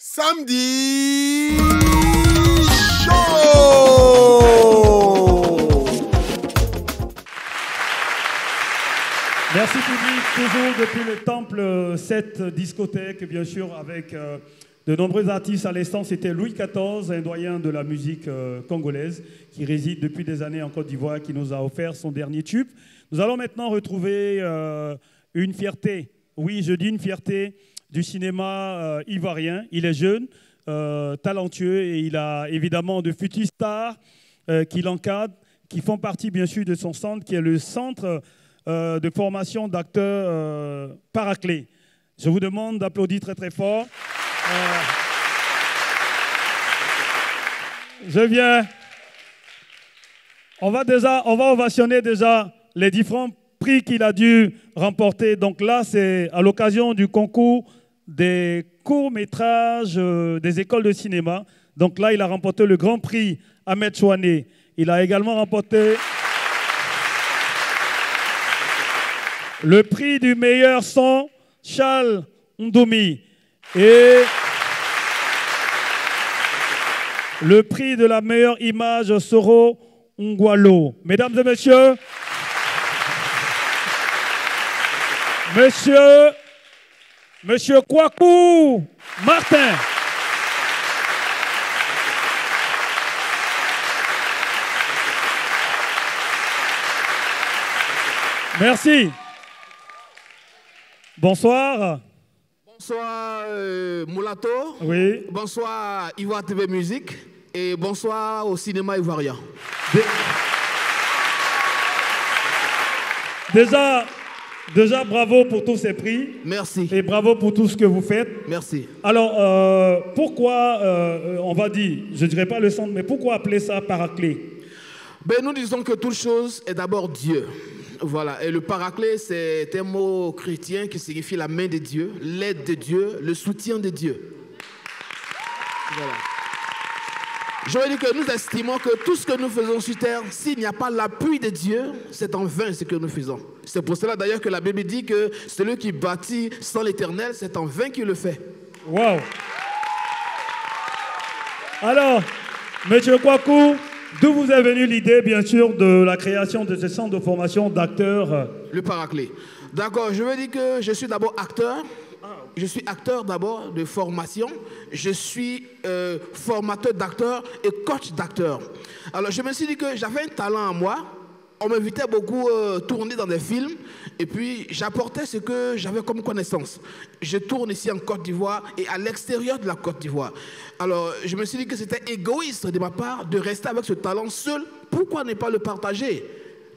Samedi Show. Merci public, toujours depuis le temple, cette discothèque, bien sûr, avec de nombreux artistes. À l'instant, c'était Louis XIV, un doyen de la musique congolaise, qui réside depuis des années en Côte d'Ivoire, qui nous a offert son dernier tube. Nous allons maintenant retrouver une fierté, oui, je dis une fierté, du cinéma ivoirien. Il est jeune, talentueux, et il a évidemment de futures stars qui l'encadrent, qui font partie, bien sûr, de son centre, qui est le centre de formation d'acteurs Paraclet. Je vous demande d'applaudir très très fort. Je viens. On va ovationner déjà les différents prix qu'il a dû remporter. Donc là, c'est à l'occasion du concours des courts-métrages des écoles de cinéma. Donc là, il a remporté le grand prix Ahmed Chouané. Il a également remporté le prix du meilleur son, Charles Ndoumi. Et le prix de la meilleure image, Soro Ngwalo. Mesdames et messieurs, Monsieur Kwaku Martin. Merci. Bonsoir. Bonsoir Moulato. Oui. Bonsoir Ivoire TV Musique. Et bonsoir au cinéma ivoirien. Déjà, bravo pour tous ces prix. Merci. Et bravo pour tout ce que vous faites. Merci. Alors, pourquoi, on va dire, je ne dirais pas le centre, mais pourquoi appeler ça Paraclet? Ben, nous disons que toute chose est d'abord Dieu. Voilà. Et le Paraclet, c'est un mot chrétien qui signifie la main de Dieu, l'aide de Dieu, le soutien de Dieu. Voilà. Je veux dire que nous estimons que tout ce que nous faisons sur terre, s'il n'y a pas l'appui de Dieu, c'est en vain ce que nous faisons. C'est pour cela d'ailleurs que la Bible dit que celui qui bâtit sans l'Éternel, c'est en vain qu'il le fait. Wow. Alors, Monsieur Kwaku, d'où vous est venue l'idée, bien sûr, de la création de ce centre de formation d'acteurs? Le Paraclet. D'accord, je veux dire que je suis d'abord acteur. Je suis acteur d'abord de formation, je suis formateur d'acteurs et coach d'acteurs. Alors je me suis dit que j'avais un talent en moi, on m'invitait beaucoup tourner dans des films et puis j'apportais ce que j'avais comme connaissance. Je tourne ici en Côte d'Ivoire et à l'extérieur de la Côte d'Ivoire. Alors je me suis dit que c'était égoïste de ma part de rester avec ce talent seul, pourquoi ne pas le partager ?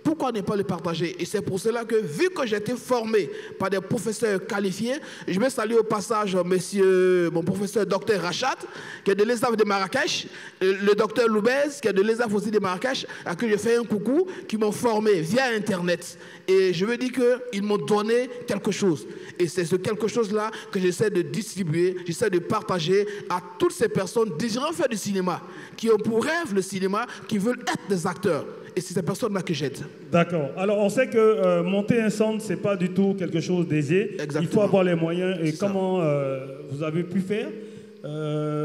Pourquoi ne pas le partager? Et c'est pour cela que, vu que j'ai été formé par des professeurs qualifiés, je vais saluer au passage mon professeur Dr Rachat, qui est de l'ESAF de Marrakech, le docteur Loubez, qui est de l'ESAF aussi de Marrakech, à qui je fais un coucou, qui m'ont formé via Internet. Et je veux dire qu'ils m'ont donné quelque chose. Et c'est ce quelque chose-là que j'essaie de distribuer, j'essaie de partager à toutes ces personnes désirant faire du cinéma, qui ont pour rêve le cinéma, qui veulent être des acteurs. Et c'est ces personnes-là que j'aide. D'accord. Alors, on sait que monter un centre, ce n'est pas du tout quelque chose d'aisé. Il faut avoir les moyens. Et comment vous avez pu faire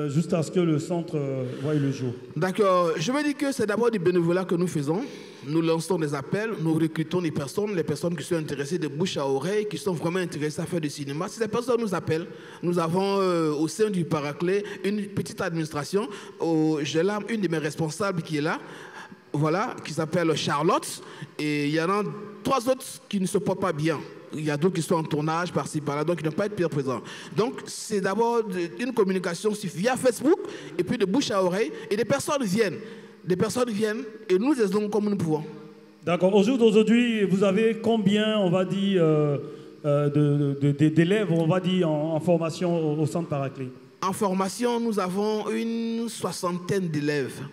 juste à ce que le centre voie le jour? D'accord. Je veux dire que c'est d'abord du bénévolat que nous faisons. Nous lançons des appels, nous recrutons les personnes qui sont intéressées de bouche à oreille, qui sont vraiment intéressées à faire du cinéma. Si ces personnes nous appellent, nous avons au sein du Paraclet une petite administration. J'ai là une de mes responsables qui est là. Voilà, qui s'appelle Charlotte, et il y en a 3 autres qui ne se portent pas bien. Il y a d'autres qui sont en tournage par-ci, par-là, donc ils ne peuvent pas être bien présents. Donc c'est d'abord une communication via Facebook, et puis de bouche à oreille, et des personnes viennent, et nous les aidons comme nous pouvons. D'accord. Au jour d'aujourd'hui, vous avez combien, on va dire, d'élèves, on va dire, en formation au centre Paraclet? En formation, nous avons une 60aine d'élèves.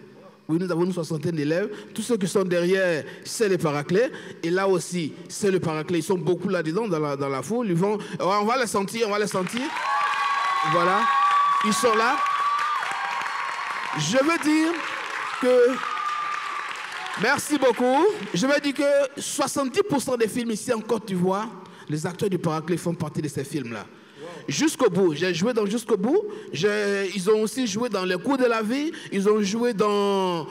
Oui, nous avons une 60aine d'élèves. Tous ceux qui sont derrière, c'est le Paraclet. Et là aussi, c'est le Paraclet. Ils sont beaucoup là-dedans, dans la foule. On va les sentir, Voilà. Ils sont là. Je veux dire que... Merci beaucoup. Je veux dire que 70% des films ici en Côte d'Ivoire, les acteurs du Paraclet font partie de ces films-là. Jusqu'au bout. J'ai joué dans Jusqu'au bout. Ils ont aussi joué dans Les Coups de la vie. Ils ont joué dans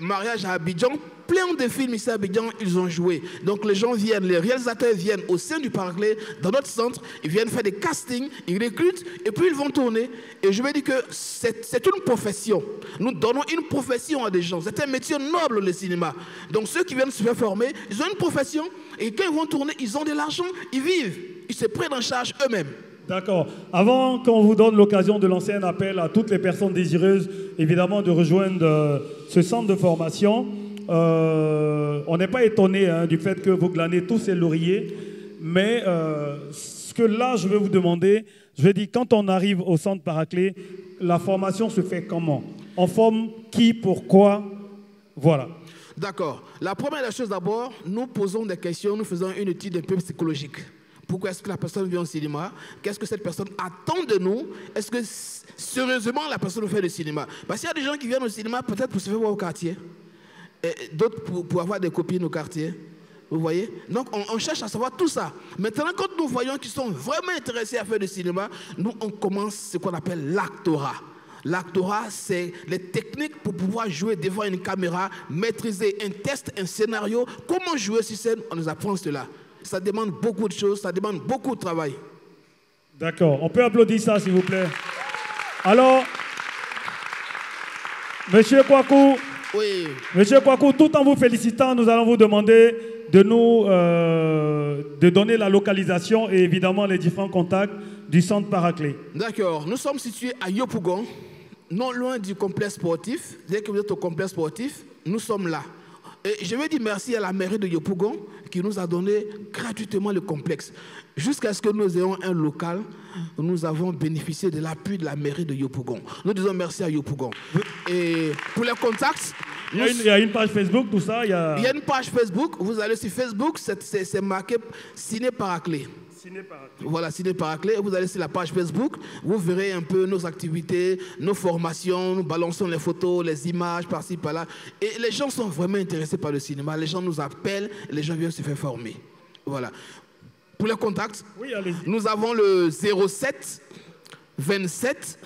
Mariage à Abidjan. Plein de films ici à Abidjan, ils ont joué. Donc les gens viennent, les réalisateurs viennent au sein du Paraclet, dans notre centre, ils viennent faire des castings, ils recrutent et puis ils vont tourner. Et je vais dire que c'est une profession. Nous donnons une profession à des gens. C'est un métier noble, le cinéma. Donc ceux qui viennent se faire former, ils ont une profession et quand ils vont tourner, ils ont de l'argent, ils vivent. Ils se prennent en charge eux-mêmes. D'accord. Avant qu'on vous donne l'occasion de lancer un appel à toutes les personnes désireuses, évidemment, de rejoindre ce centre de formation, on n'est pas étonné du fait que vous glanez tous ces lauriers, mais ce que là, je vais vous demander, je vais dire, quand on arrive au centre Paraclet, la formation se fait comment? On forme qui, pourquoi? Voilà. D'accord. La première des choses, d'abord, nous posons des questions, nous faisons une étude un peu psychologique. Pourquoi est-ce que la personne vient au cinéma? Qu'est-ce que cette personne attend de nous? Est-ce que sérieusement la personne fait le cinéma? Parce qu'il y a des gens qui viennent au cinéma peut-être pour se faire voir au quartier. D'autres pour avoir des copines au quartier. Vous voyez? Donc on cherche à savoir tout ça. Maintenant, quand nous voyons qu'ils sont vraiment intéressés à faire du cinéma, nous on commence ce qu'on appelle l'actorat. L'actorat, c'est les techniques pour pouvoir jouer devant une caméra, maîtriser un test, un scénario. Comment jouer sur scène? On nous apprend cela. Ça demande beaucoup de choses, ça demande beaucoup de travail. D'accord. On peut applaudir ça, s'il vous plaît. Alors, Monsieur Kwaku, oui. Monsieur Kwaku, tout en vous félicitant, nous allons vous demander de nous de donner la localisation et évidemment les différents contacts du centre Paraclet. D'accord. Nous sommes situés à Yopougon, non loin du complexe sportif. Dès que vous êtes au complexe sportif, nous sommes là. Et je vais dire merci à la mairie de Yopougon qui nous a donné gratuitement le complexe. Jusqu'à ce que nous ayons un local, nous avons bénéficié de l'appui de la mairie de Yopougon. Nous disons merci à Yopougon. Et pour les contacts... Il y a une page Facebook, tout ça. Il y a une page Facebook. Vous allez sur Facebook, c'est marqué Ciné Paraclet. Voilà, Ciné Paraclet. Vous allez sur la page Facebook, vous verrez un peu nos activités, nos formations, nous balançons les photos, les images par-ci, par-là. Et les gens sont vraiment intéressés par le cinéma. Les gens nous appellent, les gens viennent se faire former. Voilà. Pour les contacts, oui, nous avons le 07 27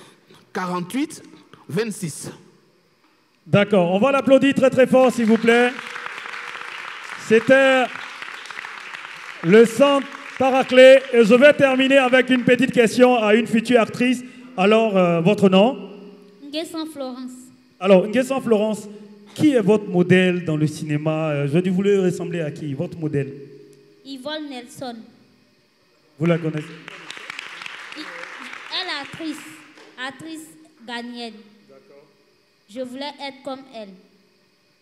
48 26. D'accord, on va l'applaudir très très fort s'il vous plaît. C'était le centre Paraclet et je vais terminer avec une petite question à une future actrice. Alors, votre nom? Nguessan Florence. Alors, Nguessan Florence, qui est votre modèle dans le cinéma? Je dis, vous voulez ressembler à qui? Votre modèle? Yvonne Nelson. Vous la connaissez? Elle est actrice ghanéenne. Je voulais être comme elle.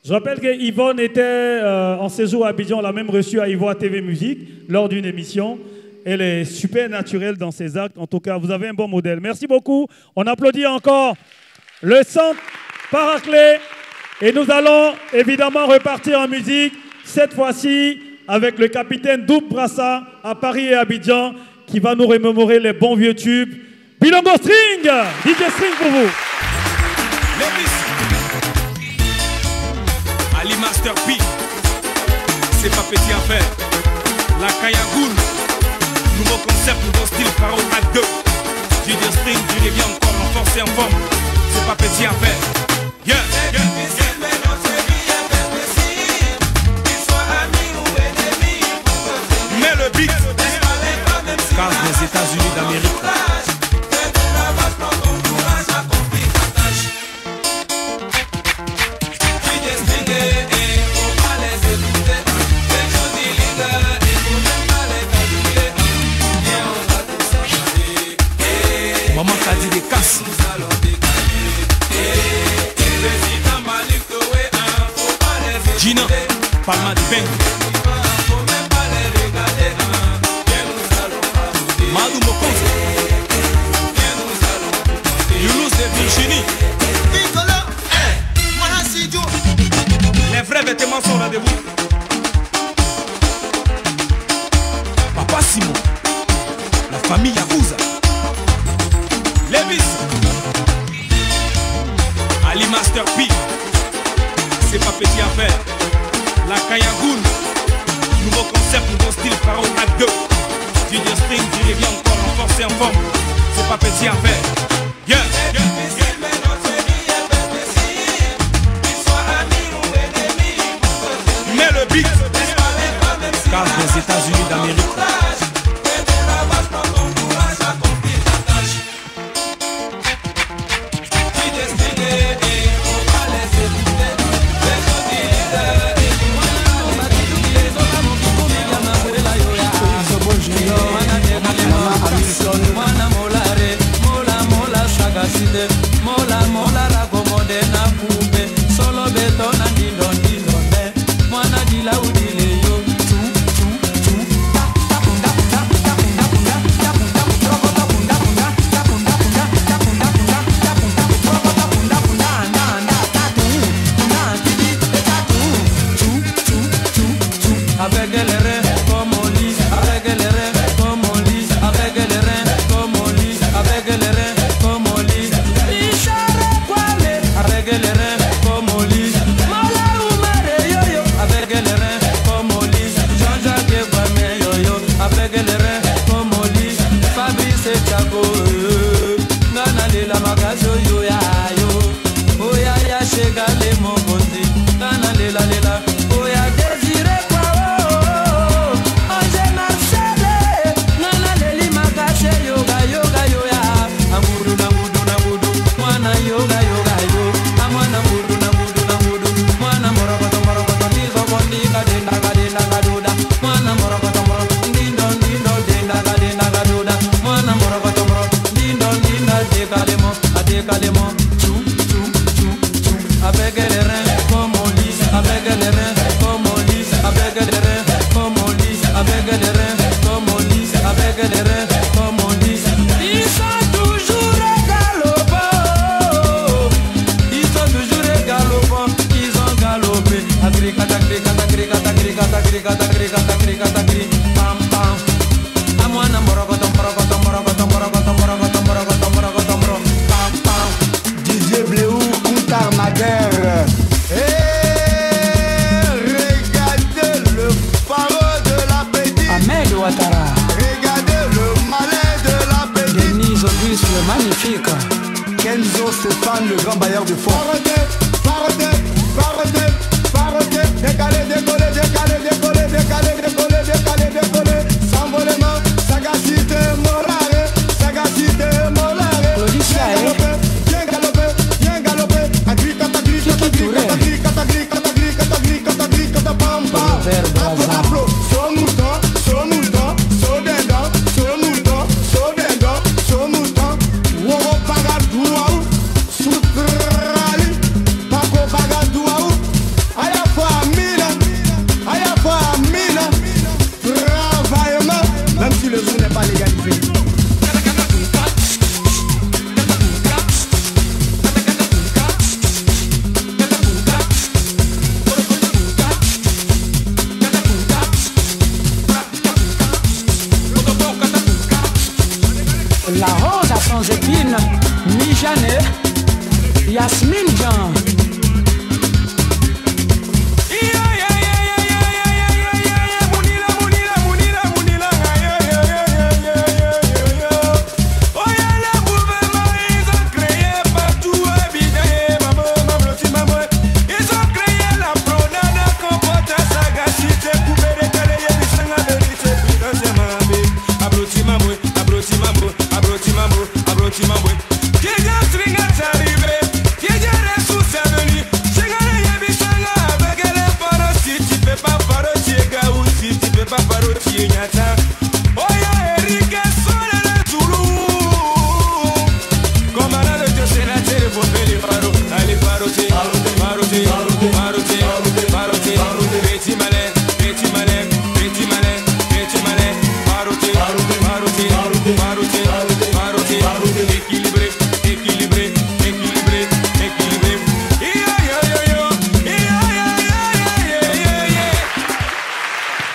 Je rappelle que Yvonne était en séjour à Abidjan, on l'a même reçue à Ivoire TV Musique lors d'une émission. Elle est super naturelle dans ses actes. En tout cas, vous avez un bon modèle. Merci beaucoup. On applaudit encore le centre Paraclet. Et nous allons évidemment repartir en musique, cette fois-ci avec le capitaine Double Brassa à Paris et Abidjan, qui va nous remémorer les bons vieux tubes. Bilongo String, DJ String pour vous. Ali Master P, c'est pas petit à faire. La Kayagoul, nouveau concept, nouveau style, parole à deux. DJ String, tu reviens encore en force et en forme. C'est pas petit à faire. Yeah, yeah, mets le beat. Case des États-Unis d'Amérique. Maman t'a dit des casses. Gina, Palma de Ben. Madou Mokonzo. Younous de Virginie. Les vrais vêtements sont au rendez-vous. Papa Simon. La famille Yakuza. Levis. Ali Master P. C'est pas petit à faire. La Kayagoul. Nouveau concept, nouveau style, parole à deux. DJ String, tu reviens encore en force et en forme. C'est pas petit à faire. Yeah. Mais le beat casse des États-Unis d'Amérique. Mola mola ragomode na kumbe solo beto na dindo dindo ne mwana dila udile yo tu tu tu ta ta kunda ta ta kunda kunda ta kunda kunda kunda kunda ta kunda kunda ta kunda kunda ta kunda kunda kunda na na ta tu na tidi ta tu tu tu tu tu avec les reins comme on lit avec les reins comme on lit avec les reins comme on lit avec les reins comme on lit avec les reins comme on lit Mola Oumare yo-yo avec les reins comme on lit Jean-Jacques Kwame yo-yo avec les reins comme on lit Fabrice Thiago Nana Lila Magazo yo ya yo Oya ya Shega le Mokondi Nana Lila Lila Oya Désiré Kwao Ange Marcele Nana Leli Magache yoga yoga yoya Amuru na mudu na mudu Mwana yoga yoga yo Amwana mudu na mudu na mudu Mwana morokoto morokoto Nizo kondika denda kadenda kaduda Mwana morokoto morokoto Ndindo ndindo denda kadenda kaduda Mwana morokoto morokoto Ndindo ndindo dekalemo adekalemo Chou chou chou chou avec les reins comme on lit avec les reins comme on lit avec les reins comme on lit avec les reins comme on lit avec les reins comme on lit ils sont toujours galopants ils sont toujours galopants ils ont galopé agrika agrika agrika agrika agrika agrika agrika agrika pam pam amwana morokoto morokoto morokoto morokoto morokoto morokoto morokoto pam pam Didier Bléou, Koutar Madère. Regardez le phare de la petite. Ahmed Ouattara Regardez le malin de la petite. Denise Auguste le magnifique Kenzo Stéphane, le grand bailleur de fonds. Décalé, décollé, décalé, décollé, décalé, décollé, décalé, décollé. S'envolement, sagacité, morale, sagacité, morale. Claudicia, Bien galopé, bien galopé. Agrika, agrika, agrika, agrika, agrika, agrika, agrika, agrika, pam, pam. Aplo, son mouton, son mouton, son dindon, son mouton, son dindon, son mouton. Woro pagadouaou, soutrali, pako pagadouaou. Aya fois mille, travaillement, même si le jour n'est pas légalisé. La rose à sans épines Mijane Yasmine Jean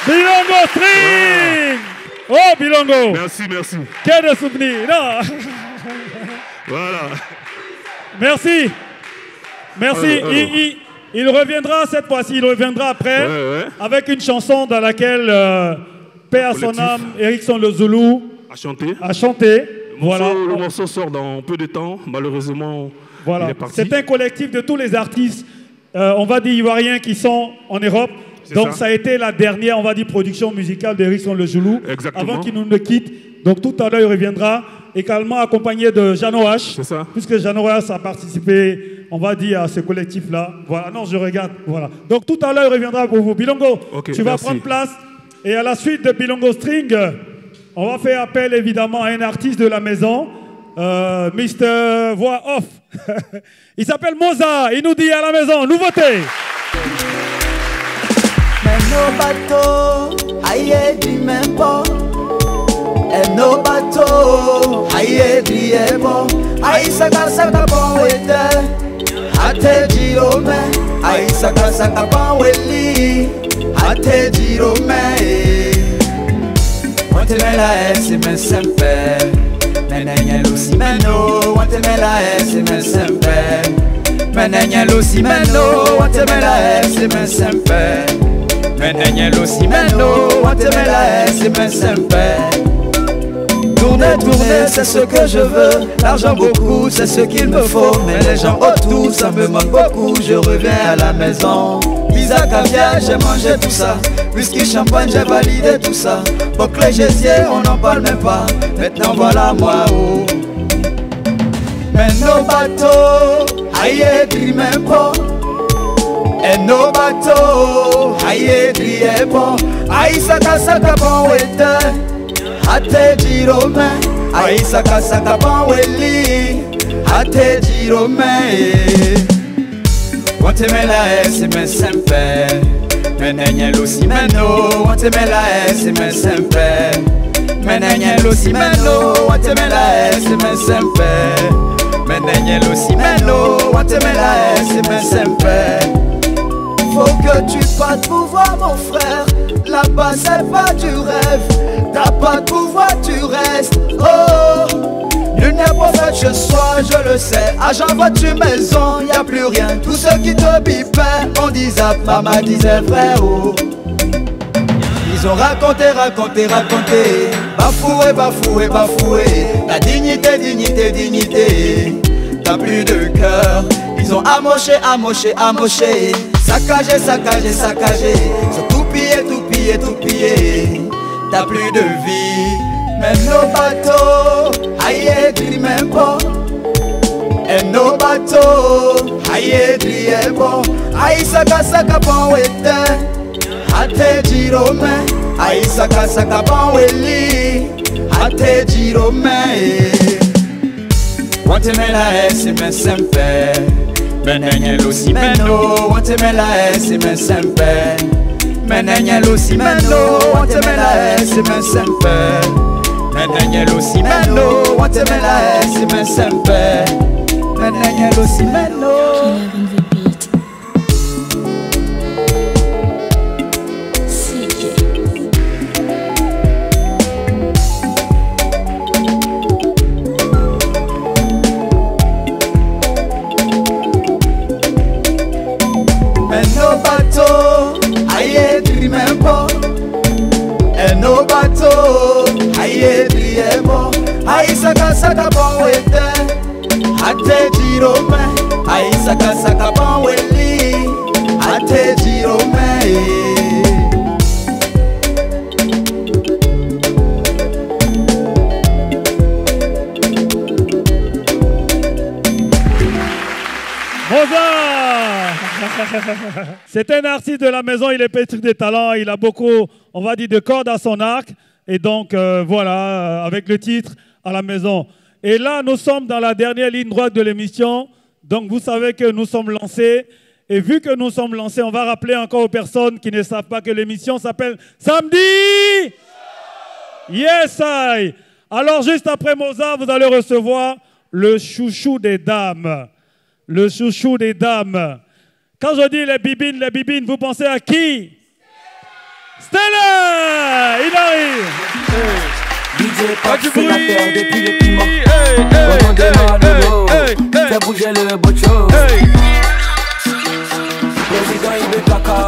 Bilongo String. Oh, Bilongo. Merci, merci. Quel de souvenir. Non. Voilà. Merci. Merci. Il reviendra cette fois-ci, il reviendra après avec une chanson dans laquelle paix à son âme, Erickson Le Zoulou a chanté. Voilà. Le morceau sort dans peu de temps, malheureusement. Voilà. Il est parti. C'est un collectif de tous les artistes, on va dire ivoiriens, qui sont en Europe. Donc ça a été la dernière, on va dire, production musicale d'Erickson Le Zoulou. Avant qu'il nous ne quitte. Donc tout à l'heure, il reviendra, également accompagné de Jeannot H. C'est ça. Puisque Jeannot H a participé, on va dire, à ce collectif-là. Voilà, non, je regarde. Voilà. Donc tout à l'heure, il reviendra pour vous. Bilongo, tu vas prendre place. Et à la suite de Bilongo String, on va faire appel évidemment à un artiste de la maison, Mr. Voix Off. Il s'appelle Moza, il nous dit à la maison, nouveauté. Mais nos bateaux, aïe, dis même pas. Et nos bateaux, aïe, dis bon. Aïe, saka bon, était. Ate jirome, aïe, saka bon, weli. Ate jirome. Wantemela esi men sempe Menenye lusi meno Wantemela esi men sempe Menenye lusi meno Wantemela esi men sempe Menenye lusi meno Wantemela esi men sempe. Tourner, tourner, c'est ce que je veux. L'argent beaucoup, c'est ce qu'il me faut. Mais les gens autour, ça me manque beaucoup. Je reviens à la maison. Pizza, caviar, j'ai mangé tout ça. Whisky, champagne, j'ai validé tout ça. Bouclé, gésier, on n'en parle même pas. Maintenant voilà moi où. Mais nos bateaux, aïe, crie même pas. Et nos bateaux, aïe, crie bon. Aïe, saka bon, ouais. Ate jirome, aïe saka bon weli. Ate jirome. Wantemela esi men sempe. Menenye lusi meno. Wantemela esi men sempe. Menenye lusi meno. Wantemela esi men sempe. Menenye lusi meno. Wantemela esi men sempe. Faut que tu partes pour voir mon frère. Là-bas c'est pas du rêve. T'as pas de pouvoir, tu restes. Oh, lumière prophète, je sois, je le sais. Agent voiture, maison, y a plus rien. Tout ce qui te bipait, on disait, maman disait frère. Oh. Ils ont raconté, bafoué, bafoué, bafoué. La dignité, dignité, dignité. T'as plus de cœur. Ils ont amoché, amoché, amoché. Saccagé, saccagé, saccagé. Ils ont tout pillé, tout pillé, tout pillé. T'as plus de vie. Mais nos bateaux, aïe, crie même pas. Et nos bateaux, aïe, crie bon. Aïe, saka bon, wete. Ate jirome, aïe, saka bon, weli. Ate jirome. Wantemela esi men sempe. Menenye lusi meno. Wantemela esi men sempe. Menenye lusi meno. Wantemela esi men sempe. Menenye lusi meno. Wantemela esi men sempe. Menenye lusi meno. Nos bateaux, aïe, brille bon. Aïe, saka bon, wete. Ate jirome, aïe, saka bon, weli. Ate jirome. C'est un artiste de la maison, il est pétri de talent, il a beaucoup, on va dire, de cordes à son arc. Et donc, voilà, avec le titre « À la maison ». Et là, nous sommes dans la dernière ligne droite de l'émission. Donc, vous savez que nous sommes lancés. Et vu que nous sommes lancés, on va rappeler encore aux personnes qui ne savent pas que l'émission s'appelle « Samedi ». Yes, I. Alors, juste après Mozart, vous allez recevoir le chouchou des dames. Le chouchou des dames. Quand je dis les bibines, vous pensez à qui? Stella! Il arrive! DJ Pax, sénateur depuis le piment. Commandement Lolo, fais bouger le bocho. Président il veut cacao.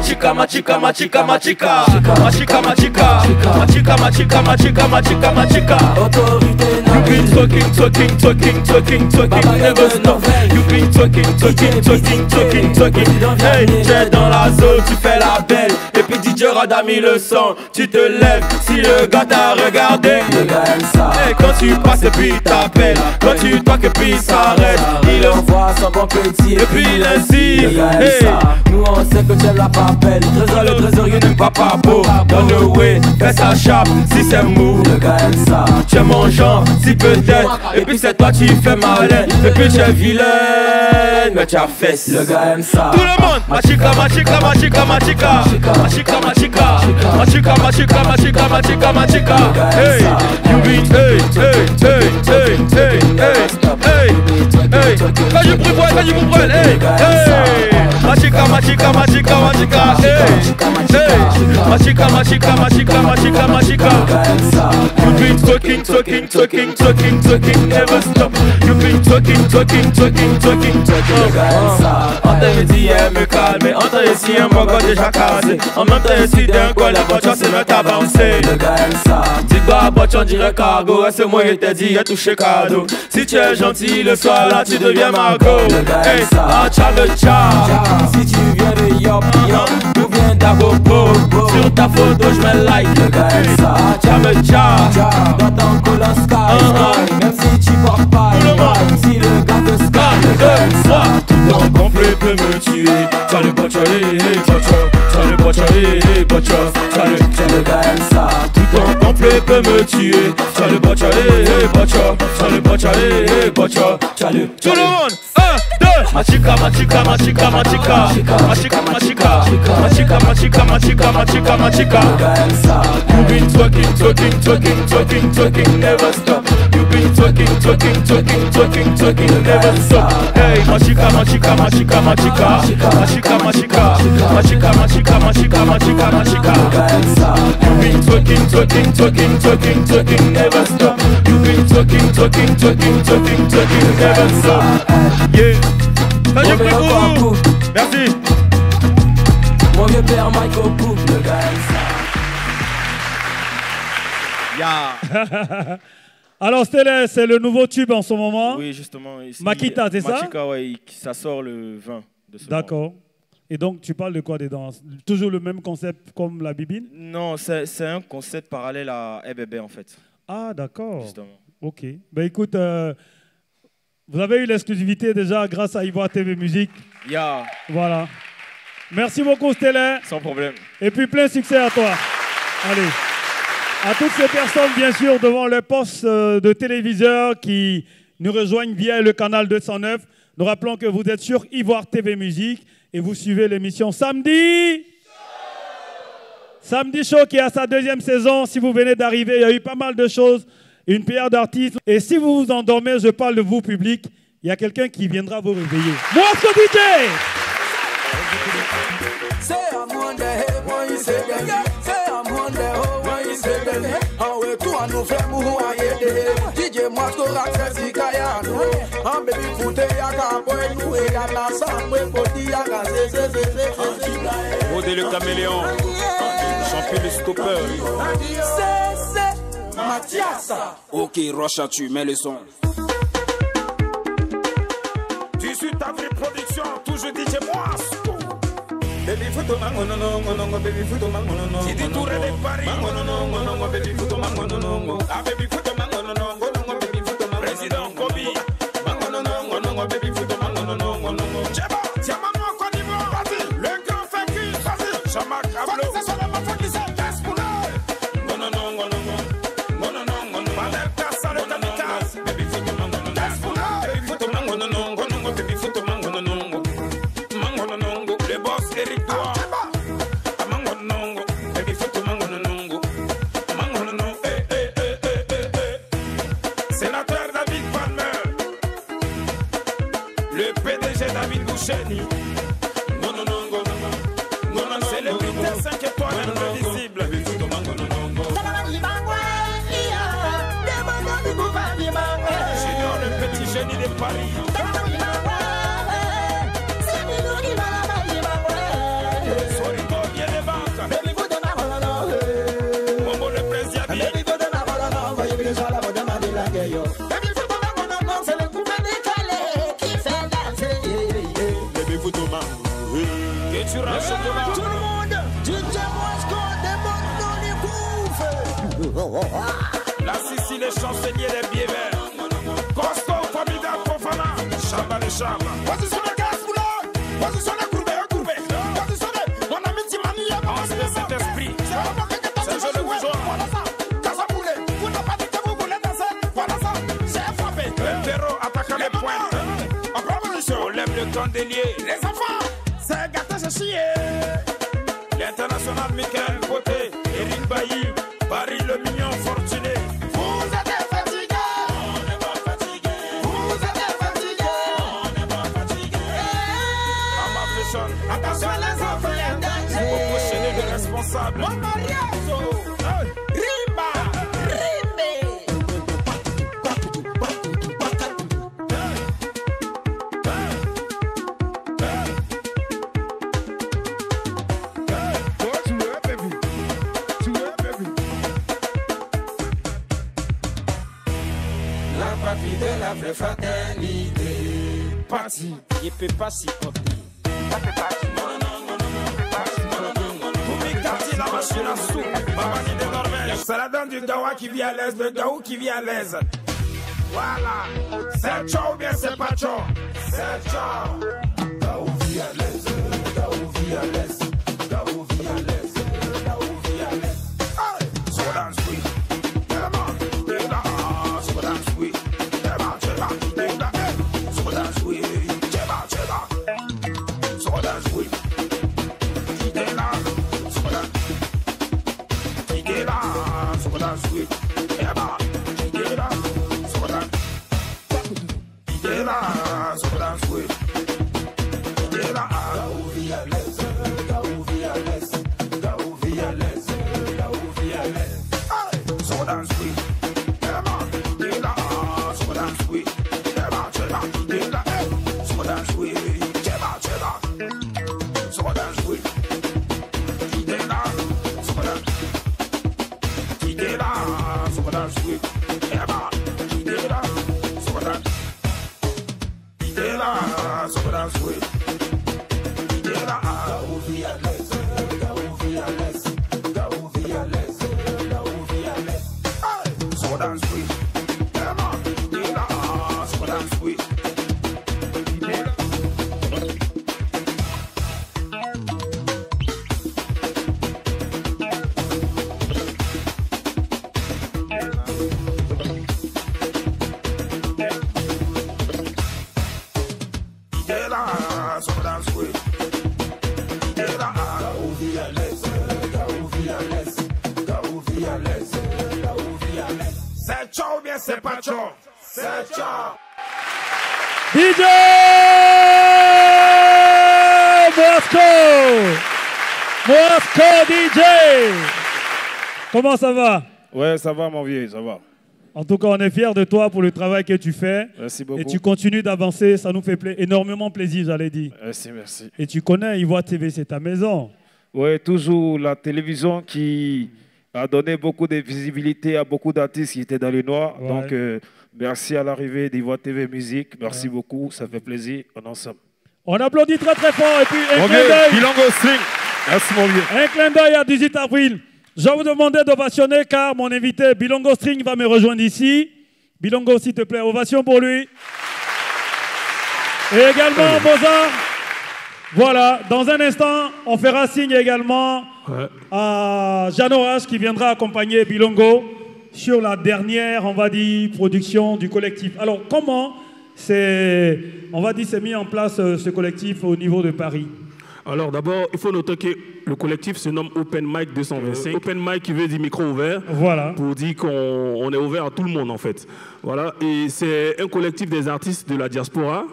Machika, machika, machika, machika. Machika, machika. Machika, machika, machika, machika, machika. Autorité You been talking, talking, talking, talking, talking, never stop. You been talking, talking, talking, talking, talking. Hey, t'es dans la zone, tu fais la belle. Et puis DJ Rod a mis le son. Tu te lèves si le gars t'a regardé. Le gars aime ça. Hey, quand tu passes et puis il t'appelle. Quand tu toques et puis il s'arrête. Il envoie son bon petit. Et puis il insiste. Le gars aime ça. Nous on sait que tu aimes la papelle. Le trésorier n'aime pas beau. Dans le way, fais sa chape si c'est mou. Le gars aime ça. Tu es mon genre, si peut-être. Et puis c'est toi tu fais malin. Et puis tu es vilaine, mais tu as fesse. Le gars aime ça. Tout le monde. Machika, machika, machika, machika. Machika, machika. Machika, machika, machika, machika, machika. Hey, you beat, hey, hey, hey, hey, hey, hey, hey, hey. Quand je brûle, quand je brûle, hey, hey. Machika, machika, machika, machika, hey, hey. Machika, machika, machika, machika, machika. You been talking, talking, talking, talking, talking, never stop. You been talking, talking, talking, talking, talking. On t'a dit me calmer, on t'a ici un bon gars déjà cassé. En même temps ici d'un coup la voiture c'est mettre à bouncer. Le gars aime ça. Dis-toi à voiture on dirait cargo, c'est moi qui t'ai dit il a touché cadeau. Si tu es gentil le soir là tu deviens Margot. Hey, ah tcha le tcha. Si tu viens de Yop Yop ou viens d'Agopo, sur ta photo je me like. Le gars aime ça. Tcha le tcha. Dans ton colon sky. Même si tu portes pas si le gars te sky. Le gars aime ça. Ton complet peut me tuer. T'as le botcha, t'as le botcha, t'as le gars aime ça. Tout ton complet peut me tuer. T'as le botcha, t'as le botcha, tout le monde. 1, 2. Machika, machika, machika, machika. Machika, machika. Machika, machika, machika, machika, machika. You been talking, talking, talking, talking, talking, never stop. You been talking, talking, talking, talking, talking, never stop. Hey, machika, machika, machika, machika. Machika, machika. Machika, machika, machika, machika, machika. You been talking, talking, talking, talking, talking, never stop. You been talking, talking, talking, talking, talking, never stop. Yeah. Ça j'ai pris pour vous. Merci. Mon vieux père Michael Cook, le gars Yeah. Alors Stélé, c'est le nouveau tube en ce moment. Oui, justement. Ici, Makita, c'est ça? Machika, ouais, ça sort le 20 de ce mois. D'accord. Et donc, tu parles de quoi dedans? Toujours le même concept comme la bibine? Non, c'est un concept parallèle à Hey Bébé, en fait. Ah, d'accord. Justement. Ok. Ben écoute, vous avez eu l'exclusivité déjà grâce à Ivoire TV Musique. Yeah. Voilà. Merci beaucoup, Stélé. Sans problème. Et puis, plein succès à toi. Allez. À toutes ces personnes, bien sûr, devant les postes de téléviseurs qui nous rejoignent via le canal 209, nous rappelons que vous êtes sur Ivoire TV Musique et vous suivez l'émission Samedi. Samedi Show qui a sa deuxième saison. Si vous venez d'arriver, il y a eu pas mal de choses, une paire d'artistes. Et si vous vous endormez, je parle de vous, public, il y a quelqu'un qui viendra vous réveiller. Moi, DJ! Say I'm on the head when you say that. Say I'm on the hoe when you say that. How we do I know from who I am? DJ Masco access Kaya no. I'm baby foot ya ka boy no e ya la sam we poti ya ka se. Odé le caméléon. Champion le stopper. C'est Mathias. Ok, Rocha, tu mets le son. 18 avril production, toujours DJ Masco. Baby photo mango no no baby photo mango no no. Didi Touré de Paris mango no baby photo mango no. Ah baby photo mango no baby photo mango. Président Kobi mango no baby photo mango no. Jeba, tiens maman Côte d'Ivoire, vas-y. Le grand Fekir, vas-y. Chama Cablo. Faut que ça soit la fois qui s'en casse pour nous. No. Madel Casa le kamikaze. Baby photo mango no. Casse pour nous. Baby photo mango no baby photo mango no. Le boss Eric Doua Mango nongo Baby photo mango nongo Mango nongo Sénateur David Palmer Le PDG David Boucheni Nongo C'est le critère 5 étoiles invisible Baby photo mango nongo Junior le petit génie de Paris Sorry, intouchable. Positionnez gaz couleur, positionnez courbé, courbé. Positionnez, mon ami Timani est bon. Cet esprit, c'est je le bougeon. Voilà ça, Casa Boulé, vous n'avez pas dit que vous voulez danser. Voilà ça, j'ai frappé. Le terreau attaquant les pointes. En proposition, on lève le candelier. Les enfants, c'est gâté, c'est chier. L'international Michael Côté, Eric Bailly, Paris le mignon fortuné. Vous êtes fatigué, on n'est pas fatigué. Vous êtes fatigué, on n'est pas fatigué. Attention les enfants, il y a un danger. Faut prochainer le responsable. Mon mariage, Rimba, de la vraie fraternité. Parti, il peut pas s'y copier. C'est la donne du Gawa qui vit à l'aise, le Gaou qui vit à l'aise. Voilà, c'est ciao ou bien c'est pas ciao. C'est ciao. Gaou vit à l'aise, Gaou vit à l'aise, Gaou vit à l'aise, Gaou vit à l'aise. So dance sweet, so dance sweet. C'est ciao ou bien c'est pas ciao. C'est ciao. DJ Mosco DJ. Comment ça va? Ouais, ça va mon vieux, ça va. En tout cas, on est fiers de toi pour le travail que tu fais. Merci beaucoup. Et tu continues d'avancer, ça nous fait énormément plaisir, j'allais dire. Merci, merci. Et tu connais Ivoire TV, c'est ta maison. Oui, toujours la télévision qui a donné beaucoup de visibilité à beaucoup d'artistes qui étaient dans le noir. Ouais. Donc, merci à l'arrivée d'Ivoire TV Musique. Merci beaucoup, ça fait plaisir. On est ensemble. On applaudit très très fort et puis un Mon clin vieux, d'œil. Bilongo String. Merci mon vieux. Un clin d'œil à 18 avril. Je vais vous demander d'ovationner car mon invité Bilongo String va me rejoindre ici. Bilongo, s'il te plaît, ovation pour lui. Et également Mozart. Voilà, dans un instant, on fera signe également à Jeannot H qui viendra accompagner Bilongo sur la dernière, on va dire, production du collectif. Alors, comment c'est mis en place ce collectif au niveau de Paris? Alors d'abord, il faut noter que le collectif se nomme Open Mic 225. Open Mic qui veut dire micro ouvert. Voilà. Pour dire qu'on est ouvert à tout le monde en fait. Voilà. Et c'est un collectif des artistes de la diaspora.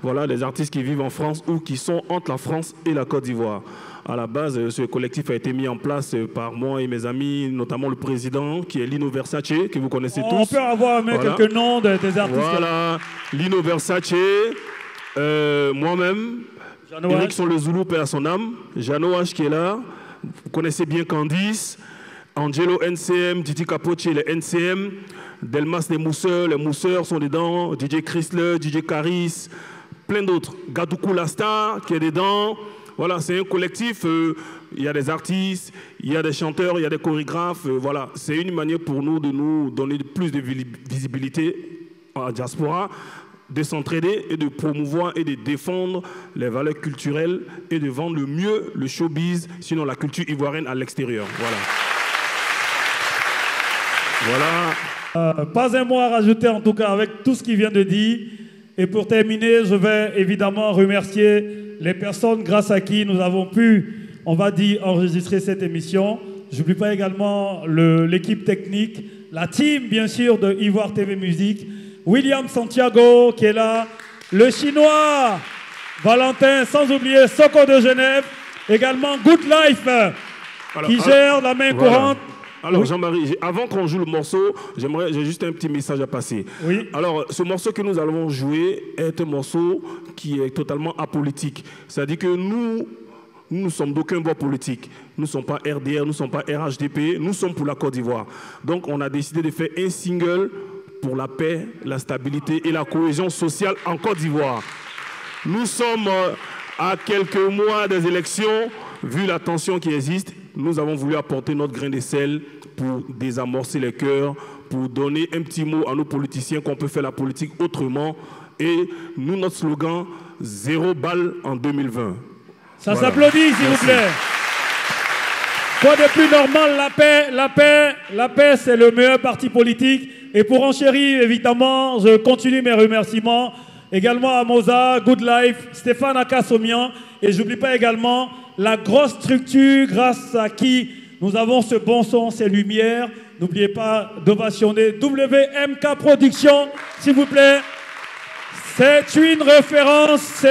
Voilà, des artistes qui vivent en France ou qui sont entre la France et la Côte d'Ivoire. À la base, ce collectif a été mis en place par moi et mes amis, notamment le président qui est Lino Versace, que vous connaissez tous. On peut avoir quelques noms des artistes. Voilà, Lino Versace, moi-même, Erickson Le Zoulou, père à son âme, Jeannot H qui est là, vous connaissez bien Candice, Angelo NCM, Didi Capoche, les NCM, Delmas les Mousseurs sont dedans, DJ Chrysler, DJ Caris, plein d'autres. Gadoukou Lasta qui est dedans. Voilà, c'est un collectif, il y a des artistes, il y a des chanteurs, il y a des chorégraphes. Voilà, c'est une manière pour nous de nous donner plus de visibilité à la diaspora. de s'entraider et de promouvoir et de défendre les valeurs culturelles et de vendre le mieux le showbiz, sinon la culture ivoirienne à l'extérieur. Voilà. Pas un mot à rajouter en tout cas avec tout ce qui vient de dire. Et pour terminer, je vais évidemment remercier les personnes grâce à qui nous avons pu, on va dire, enregistrer cette émission. Je n'oublie pas également l'équipe technique, la team bien sûr de Ivoire TV Musique, William Santiago qui est là, le Chinois Valentin, sans oublier Soko de Genève, également Good Life qui gère la main courante. Alors Jean-Marie, avant qu'on joue le morceau, j'ai juste un petit message à passer. Oui. Alors ce morceau que nous allons jouer est un morceau qui est totalement apolitique. C'est-à-dire que nous ne sommes d'aucun bord politique. Nous ne sommes pas RDR, nous ne sommes pas RHDP, nous sommes pour la Côte d'Ivoire. Donc on a décidé de faire un single pour la paix, la stabilité et la cohésion sociale en Côte d'Ivoire. Nous sommes à quelques mois des élections, vu la tension qui existe, nous avons voulu apporter notre grain de sel pour désamorcer les cœurs, pour donner un petit mot à nos politiciens qu'on peut faire la politique autrement. Et nous, notre slogan, 0 balles en 2020. Ça s'applaudit, s'il vous plaît. Quoi de plus normal, la paix, c'est le meilleur parti politique. Et pour enchérir, évidemment, je continue mes remerciements. Également à Moza, Good Life, Stéphane Akasomian. Et je n'oublie pas également la grosse structure grâce à qui nous avons ce bon son, ces lumières. N'oubliez pas d'ovationner WMK Production, s'il vous plaît. C'est une référence.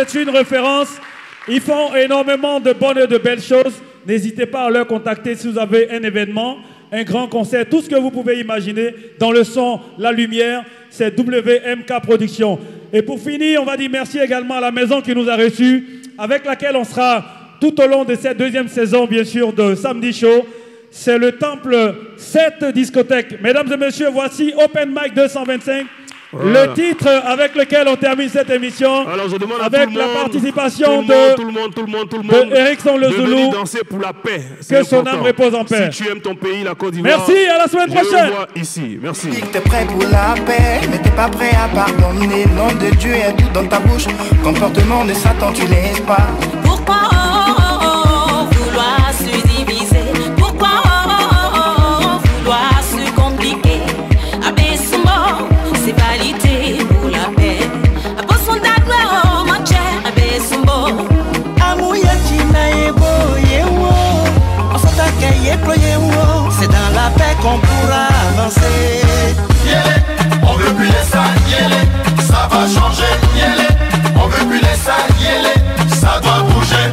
Ils font énormément de bonnes et de belles choses. N'hésitez pas à leur contacter si vous avez un événement, un grand concert, tout ce que vous pouvez imaginer dans le son, la lumière, c'est WMK Production. Et pour finir, on va dire merci également à la maison qui nous a reçus, avec laquelle on sera tout au long de cette deuxième saison, bien sûr, de Samedi Show. C'est le Temple 7 discothèque. Mesdames et messieurs, voici Open Mic 225. Voilà. Le titre avec lequel on termine cette émission. Alors je demande avec à tout le la monde, participation tout le monde de Erickson Le Zoulou. Danser pour la paix. Que son âme repose en paix. Si tu aimes ton pays, la Côte d'Ivoire. Merci, à la semaine prochaine. Je vois ici. Merci. T'es prêt pour la paix, mais t'es pas prêt à pardonner. Le nom de Dieu est tout dans ta bouche. Comportement de Satan, tu laisses pas. Pourquoi vouloir se diviser? Pourquoi vouloir se compliquer? Abaissement, c'est validé pour la paix. Abaissement d'agro, ma chère, abaissement. Amouya china ebo yewo, on s'attaque yeplo yewo. C'est dans la paix qu'on pourra avancer. Yélé, on veut plus laisser ça, yélé, ça va changer, yélé. On veut plus laisser ça, yélé, ça doit bouger.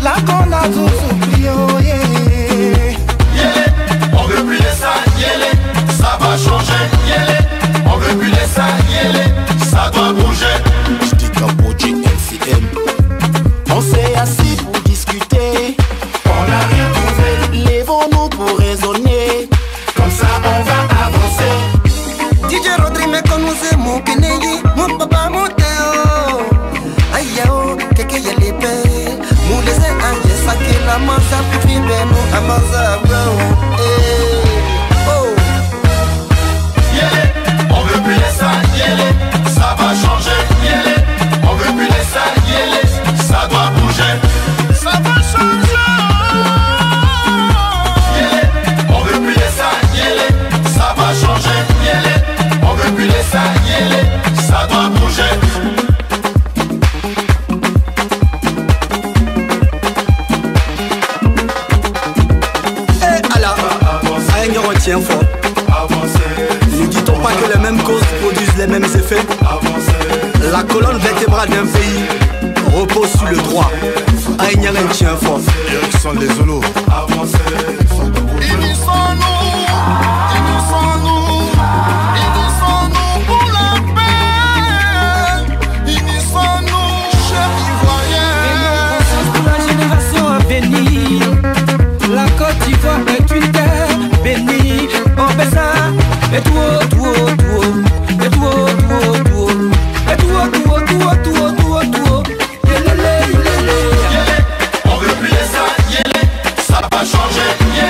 La qu'on a tous oublié, yélé, on veut plus laisser ça, yélé, ça va changer, yélé. On veut plus laisser ça, yélé, ça doit bouger. J'dis Capochi LCM. On s'est assis pour discuter, on n'a rien trouvé. Lèvons-nous pour raisonner, comme ça on va avancer. DJ Rodri me conoce, mon Keneyi, mon papa, mon Théo. Aïe yao, keke yelepe. Mou les anje sake la mansa, puis nous amaza bro. Oh. Yélé, on veut plus laisser ça, yélé, ça va changer, yélé. On veut plus laisser ça, yélé, ça doit bouger. Ça va changer. Yélé, on veut plus laisser ça, yélé, ça va changer, yélé. On veut plus laisser ça, yélé, ça doit bouger. Tient fort. Ne dit-on pas que les mêmes causes produisent les mêmes effets? La colonne vertébrale d'un pays repose sur le droit. Aïgnaren tient fort. Erickson Les Zoulou. Unissons-nous pour la paix. Unissons-nous, chefs ivoiriens. Pour la génération à venir, la Côte d'Ivoire est une terre bénie. On fait ça, et tout, et tout, et tout, et tout, yélé, on veut plus laisser ça, yélé, ça va changer, yélé.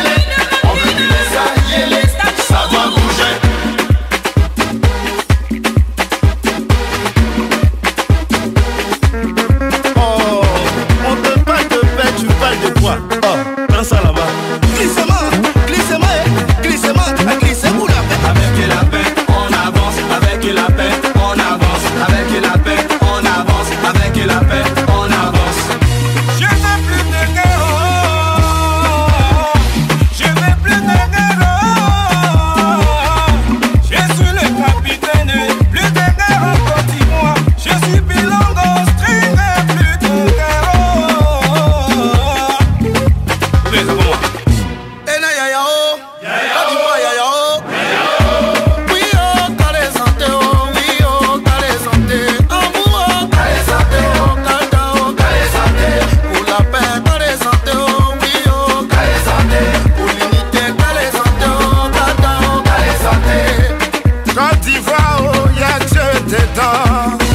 Côte d'Ivoire, oh, y'a Dieu dedans.